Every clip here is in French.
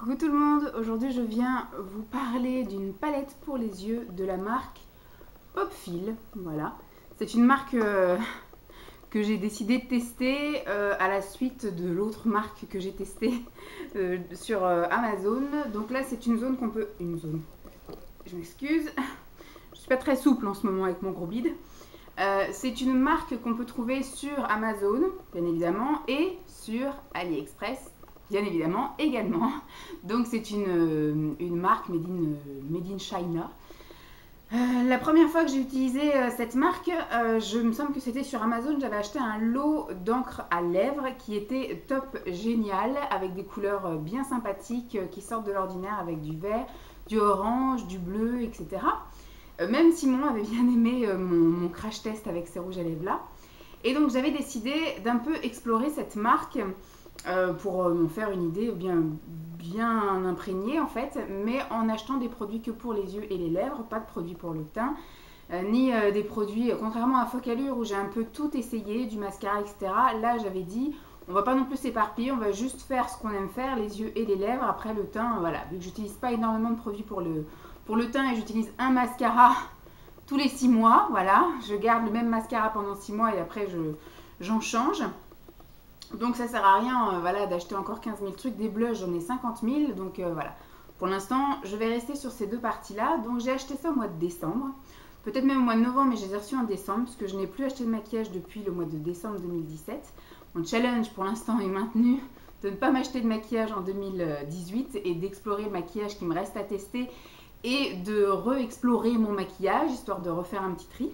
Coucou tout le monde, aujourd'hui je viens vous parler d'une palette pour les yeux de la marque Popfil. Voilà, c'est une marque que j'ai décidé de tester à la suite de l'autre marque que j'ai testée sur Amazon. Donc là c'est une zone qu'on peut... Je m'excuse, je suis pas très souple en ce moment avec mon gros bide. C'est une marque qu'on peut trouver sur Amazon, bien évidemment, et sur AliExpress, bien évidemment, également. Donc c'est une marque made in China. La première fois que j'ai utilisé cette marque, je me semble que c'était sur Amazon, j'avais acheté un lot d'encre à lèvres qui était top génial, avec des couleurs bien sympathiques qui sortent de l'ordinaire, avec du vert, du orange, du bleu, etc. Même Simon avait bien aimé mon crash test avec ces rouges à lèvres là. Et donc j'avais décidé d'un peu explorer cette marque pour m'en faire une idée bien imprégnée en fait, mais en achetant des produits que pour les yeux et les lèvres, pas de produits pour le teint, ni des produits, contrairement à Focalure où j'ai un peu tout essayé, du mascara, etc. Là j'avais dit, on va pas non plus s'éparpiller, on va juste faire ce qu'on aime faire, les yeux et les lèvres. Après le teint, voilà, vu que j'utilise pas énormément de produits pour le teint et j'utilise un mascara tous les 6 mois, voilà, je garde le même mascara pendant 6 mois et après j'en change. Donc ça sert à rien voilà, d'acheter encore 15 000 trucs, des blushs j'en ai 50 000, donc voilà. Pour l'instant je vais rester sur ces deux parties là, donc j'ai acheté ça au mois de décembre, peut-être même au mois de novembre, mais je les ai reçus en décembre, parce que je n'ai plus acheté de maquillage depuis le mois de décembre 2017. Mon challenge pour l'instant est maintenu de ne pas m'acheter de maquillage en 2018 et d'explorer le maquillage qui me reste à tester et de re-explorer mon maquillage, histoire de refaire un petit tri.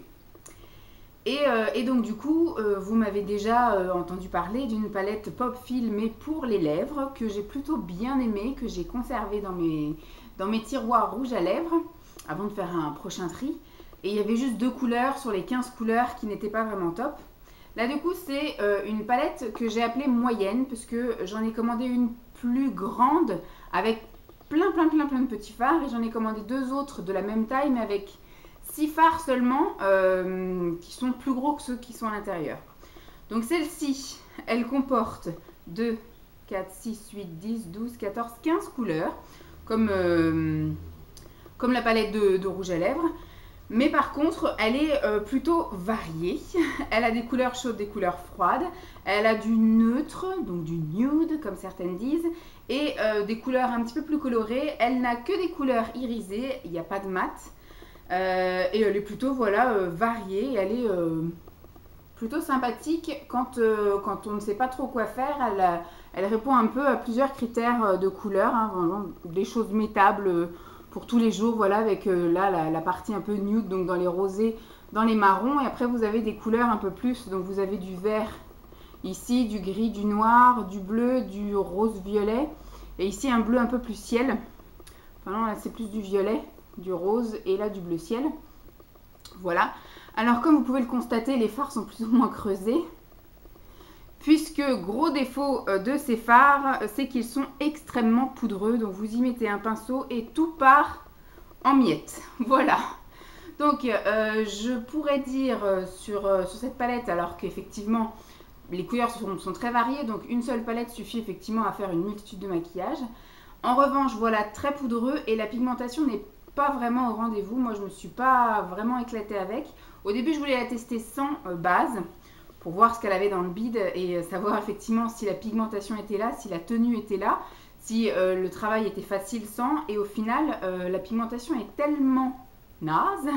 Et donc du coup, vous m'avez déjà entendu parler d'une palette Popfil mais pour les lèvres, que j'ai plutôt bien aimée, que j'ai conservée dans mes tiroirs rouges à lèvres, avant de faire un prochain tri. Et il y avait juste 2 couleurs sur les 15 couleurs qui n'étaient pas vraiment top. Là du coup c'est une palette que j'ai appelée moyenne, parce que j'en ai commandé une plus grande avec plein de petits fards, et j'en ai commandé 2 autres de la même taille mais avec 6 fards seulement qui sont plus gros que ceux qui sont à l'intérieur. Donc celle-ci, elle comporte 2, 4, 6, 8, 10, 12, 14, 15 couleurs, comme la palette de rouge à lèvres. Mais par contre, elle est plutôt variée. Elle a des couleurs chaudes, des couleurs froides. Elle a du neutre, donc du nude, comme certaines disent, et des couleurs un petit peu plus colorées. Elle n'a que des couleurs irisées, il n'y a pas de mat. Et elle est plutôt voilà, variée. Elle est plutôt sympathique quand on ne sait pas trop quoi faire. Elle répond un peu à plusieurs critères de couleurs, hein, vraiment des choses mettables pour tous les jours, voilà, avec là la partie un peu nude, donc dans les rosés, dans les marrons, et après vous avez des couleurs un peu plus, donc vous avez du vert ici, du gris, du noir, du bleu, du rose violet, et ici un bleu un peu plus ciel. Enfin non, là c'est plus du violet, du rose, et là du bleu ciel. Voilà. Alors comme vous pouvez le constater, les fards sont plus ou moins creusés, puisque gros défaut de ces fards, c'est qu'ils sont extrêmement poudreux. Donc vous y mettez un pinceau et tout part en miettes. Voilà. Donc je pourrais dire sur cette palette, alors qu'effectivement les couleurs sont très variées, donc une seule palette suffit effectivement à faire une multitude de maquillages. En revanche, voilà, très poudreux, et la pigmentation n'est pas vraiment au rendez-vous. Moi je me suis pas vraiment éclatée avec. Au début je voulais la tester sans base, pour voir ce qu'elle avait dans le bide et savoir effectivement si la pigmentation était là, si la tenue était là, si le travail était facile sans. Et au final, la pigmentation est tellement naze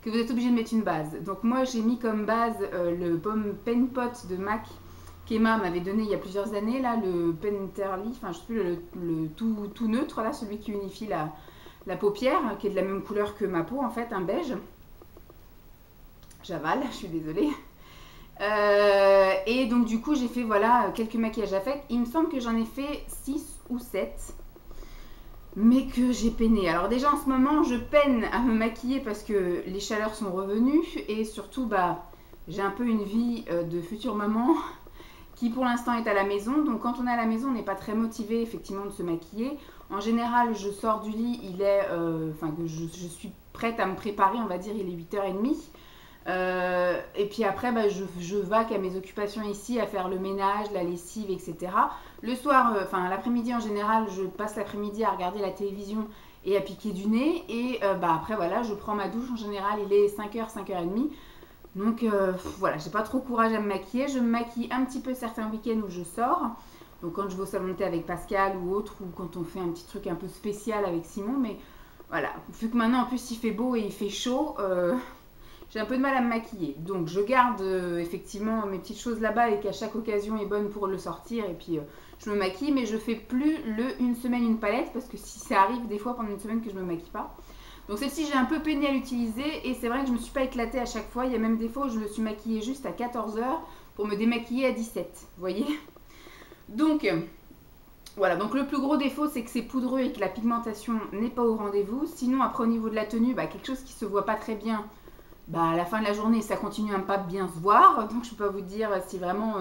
que vous êtes obligé de mettre une base. Donc moi j'ai mis comme base le Pen Pot de MAC qu'Emma m'avait donné il y a plusieurs années, là, le Penterly, enfin je sais plus, le tout neutre, là, celui qui unifie la paupière, qui est de la même couleur que ma peau en fait, un beige. J'avale, je suis désolée. Et donc du coup j'ai fait voilà quelques maquillages avec. Il me semble que j'en ai fait 6 ou 7, mais que j'ai peiné. Alors déjà en ce moment je peine à me maquiller parce que les chaleurs sont revenues, et surtout bah j'ai un peu une vie de future maman qui pour l'instant est à la maison. Donc quand on est à la maison on n'est pas très motivé effectivement de se maquiller. En général je sors du lit, il est que je suis prête à me préparer, on va dire, il est 8h30. Et puis après, bah, je vaque à mes occupations ici, à faire le ménage, la lessive, etc. Le soir, enfin l'après-midi en général, je passe l'après-midi à regarder la télévision et à piquer du nez. Et bah, après, voilà, je prends ma douche. En général, il est 5h, 5h30. Donc voilà, j'ai pas trop courage à me maquiller. Je me maquille un petit peu certains week-ends où je sors. Donc quand je vais au salon de thé avec Pascal ou autre, ou quand on fait un petit truc un peu spécial avec Simon. Mais voilà, vu que maintenant en plus il fait beau et il fait chaud, j'ai un peu de mal à me maquiller. Donc je garde effectivement mes petites choses là-bas et qu'à chaque occasion est bonne pour le sortir. Et puis je me maquille, mais je fais plus une semaine une palette parce que si ça arrive des fois pendant une semaine que je me maquille pas. Donc celle-ci j'ai un peu peiné à l'utiliser et c'est vrai que je me suis pas éclatée à chaque fois. Il y a même des fois où je me suis maquillée juste à 14h pour me démaquiller à 17. Vous voyez? Donc voilà, donc le plus gros défaut c'est que c'est poudreux et que la pigmentation n'est pas au rendez-vous. Sinon après au niveau de la tenue, bah, quelque chose qui se voit pas très bien, bah, à la fin de la journée ça continue à ne pas bien se voir. Donc je peux pas vous dire si vraiment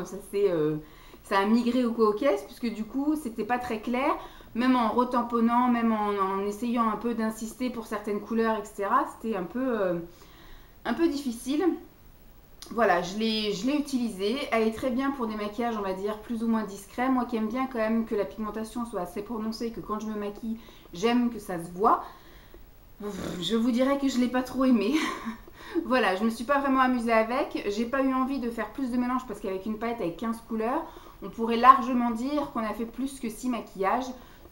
ça a migré ou quoi aux caisses, puisque du coup c'était pas très clair. Même en retamponnant, même en essayant un peu d'insister pour certaines couleurs, etc. C'était un peu difficile. Voilà, je l'ai utilisée. Elle est très bien pour des maquillages, on va dire, plus ou moins discrets. Moi qui aime bien quand même que la pigmentation soit assez prononcée, que quand je me maquille, j'aime que ça se voit. Je vous dirais que je ne l'ai pas trop aimé. Voilà, je ne me suis pas vraiment amusée avec. J'ai pas eu envie de faire plus de mélange parce qu'avec une palette avec 15 couleurs, on pourrait largement dire qu'on a fait plus que 6 maquillages.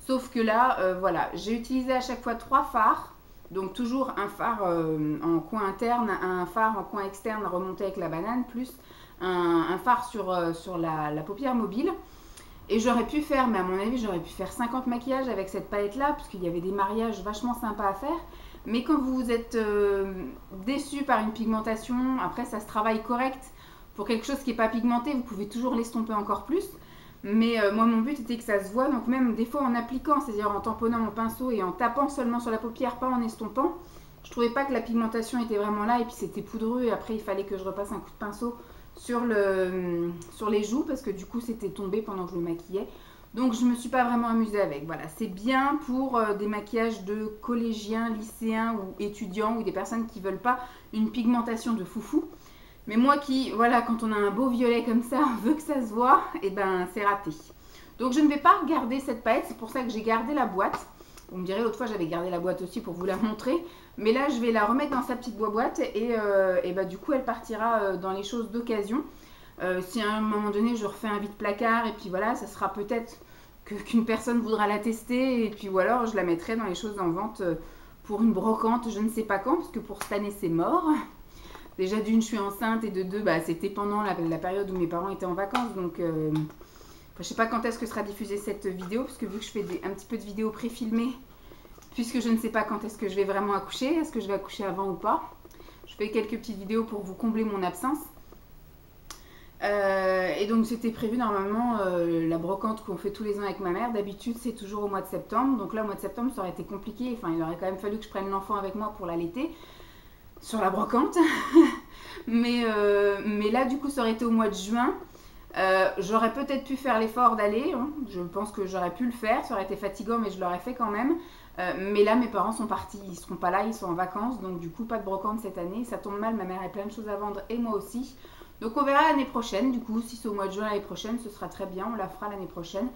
Sauf que là, voilà, j'ai utilisé à chaque fois 3 fards. Donc toujours un fard en coin interne, un fard en coin externe remonté avec la banane, plus un fard sur la paupière mobile. Et j'aurais pu faire, mais à mon avis, j'aurais pu faire 50 maquillages avec cette palette-là, puisqu'il y avait des mariages vachement sympas à faire. Mais quand vous êtes déçu par une pigmentation, après ça se travaille correct. Pour quelque chose qui n'est pas pigmenté, vous pouvez toujours l'estomper encore plus. Mais moi, mon but était que ça se voit. Donc même des fois en appliquant, c'est-à-dire en tamponnant mon pinceau et en tapant seulement sur la paupière, pas en estompant, je trouvais pas que la pigmentation était vraiment là. Et puis c'était poudreux. Et après, il fallait que je repasse un coup de pinceau sur les joues parce que du coup, c'était tombé pendant que je me maquillais. Donc je me suis pas vraiment amusée avec. Voilà, c'est bien pour des maquillages de collégiens, lycéens ou étudiants ou des personnes qui veulent pas une pigmentation de foufou. Mais moi qui, voilà, quand on a un beau violet comme ça, veut que ça se voit, et ben c'est raté. Donc je ne vais pas garder cette palette, c'est pour ça que j'ai gardé la boîte. Vous me direz, l'autre fois j'avais gardé la boîte aussi pour vous la montrer. Mais là je vais la remettre dans sa petite boîte et bah, du coup elle partira dans les choses d'occasion. Si à un moment donné je refais un vide-placard et puis voilà, ça sera peut-être qu'une personne voudra la tester. Et puis ou alors je la mettrai dans les choses en vente pour une brocante, je ne sais pas quand, parce que pour cette année c'est mort. Déjà d'une, je suis enceinte et de deux, bah, c'était pendant la période où mes parents étaient en vacances. Donc, je sais pas quand est-ce que sera diffusée cette vidéo, parce que vu que je fais un petit peu de vidéos pré-filmées, puisque je ne sais pas quand est-ce que je vais vraiment accoucher, est-ce que je vais accoucher avant ou pas. Je fais quelques petites vidéos pour vous combler mon absence. Et donc c'était prévu normalement la brocante qu'on fait tous les ans avec ma mère. D'habitude c'est toujours au mois de septembre. Donc là au mois de septembre ça aurait été compliqué. Enfin il aurait quand même fallu que je prenne l'enfant avec moi pour l'allaiter sur la brocante. mais là du coup ça aurait été au mois de juin. J'aurais peut-être pu faire l'effort d'aller, hein. Je pense que j'aurais pu le faire, ça aurait été fatigant mais je l'aurais fait quand même. Mais là mes parents sont partis, ils seront pas là, ils sont en vacances, donc du coup pas de brocante cette année. Ça tombe mal, ma mère a plein de choses à vendre et moi aussi. Donc on verra l'année prochaine, du coup si c'est au mois de juin l'année prochaine ce sera très bien, on la fera l'année prochaine.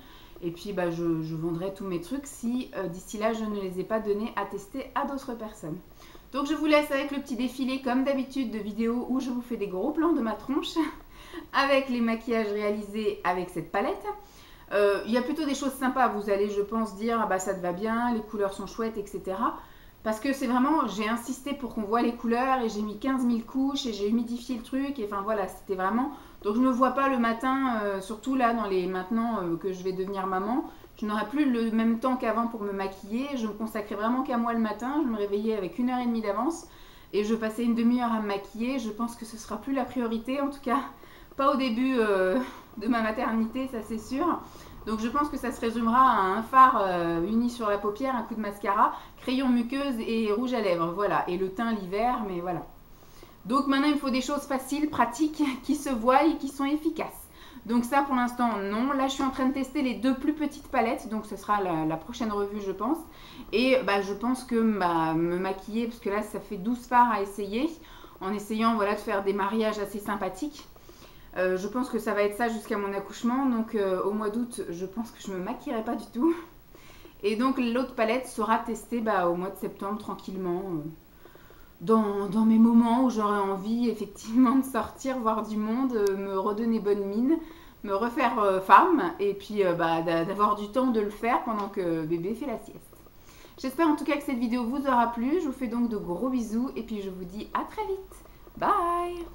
Et puis bah, je vendrai tous mes trucs si d'ici là je ne les ai pas donnés à tester à d'autres personnes. Donc je vous laisse avec le petit défilé comme d'habitude de vidéos où je vous fais des gros plans de ma tronche avec les maquillages réalisés avec cette palette. Il y a plutôt des choses sympas, vous allez je pense dire ah bah ça te va bien, les couleurs sont chouettes, etc. Parce que c'est vraiment, j'ai insisté pour qu'on voit les couleurs et j'ai mis 15 000 couches et j'ai humidifié le truc. Et enfin voilà, c'était vraiment... Donc je ne me vois pas le matin, surtout là, maintenant que je vais devenir maman. Je n'aurai plus le même temps qu'avant pour me maquiller. Je me consacrais vraiment qu'à moi le matin. Je me réveillais avec 1h30 d'avance et je passais une demi-heure à me maquiller. Je pense que ce sera plus la priorité, en tout cas pas au début de ma maternité, ça c'est sûr. Donc je pense que ça se résumera à un fard uni sur la paupière, un coup de mascara, crayon muqueuse et rouge à lèvres, voilà. Et le teint l'hiver, mais voilà. Donc maintenant il me faut des choses faciles, pratiques, qui se voient et qui sont efficaces. Donc ça pour l'instant non. Là je suis en train de tester les 2 plus petites palettes, donc ce sera la prochaine revue je pense. Et bah, je pense que me maquiller, parce que là ça fait 12 fards à essayer. en essayant voilà, de faire des mariages assez sympathiques. Je pense que ça va être ça jusqu'à mon accouchement. Donc au mois d'août, je pense que je ne me maquillerai pas du tout. Et donc l'autre palette sera testée au mois de septembre tranquillement. Dans mes moments où j'aurais envie effectivement de sortir, voir du monde, me redonner bonne mine, me refaire femme et puis d'avoir du temps de le faire pendant que bébé fait la sieste. J'espère en tout cas que cette vidéo vous aura plu. Je vous fais donc de gros bisous et puis je vous dis à très vite. Bye!